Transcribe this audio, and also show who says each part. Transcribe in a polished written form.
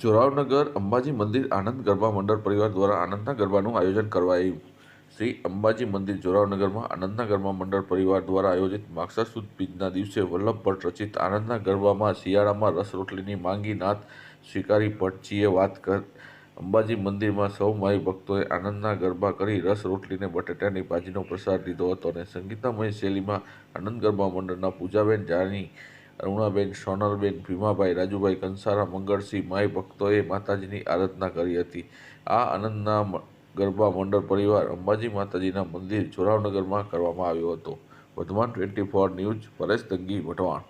Speaker 1: જોરાવનગર અંબાજી મંદિર આનંદ ગરબા મંડળ પરિવાર દ્વારા આનંદના ગરબાનું આયોજન કરવાયું। શ્રી અંબાજી મંદિર જોરાવનગરમાં આનંદના ગરબા મંડળ પરિવાર દ્વારા આયોજિત માગસર સુદ બીજના દિવસે વલ્લભ ભટ્ટ રચિત આનંદના ગરબામાં શિયાળામાં રસ રોટલીની માંગી નાથ સ્વીકારી ભટ્ટજીએ વાત કર અંબાજી મંદિરમાં સૌ માઈ ભક્તોએ આનંદના ગરબા કરી રસ રોટલીને બટેટાની ભાજીનો પ્રસાદ લીધો હતો અને સંગીતમય શૈલીમાં આનંદ ગરબા મંડળના પૂજાબેન જાની, અરુણાબેન, સોનલબેન, ભીમાભાઈ, રાજુભાઈ, કંસારા, મંગળસિંહ માઈ ભક્તોએ માતાજીની આરાધના કરી હતી। આ આનંદના ગરબા મંડળ પરિવાર અંબાજી માતાજીના મંદિર જોરાવનગરમાં કરવામાં આવ્યો હતો। વર્ધમાન 24 ન્યૂઝ પરેશ દંગી વઢવાણ।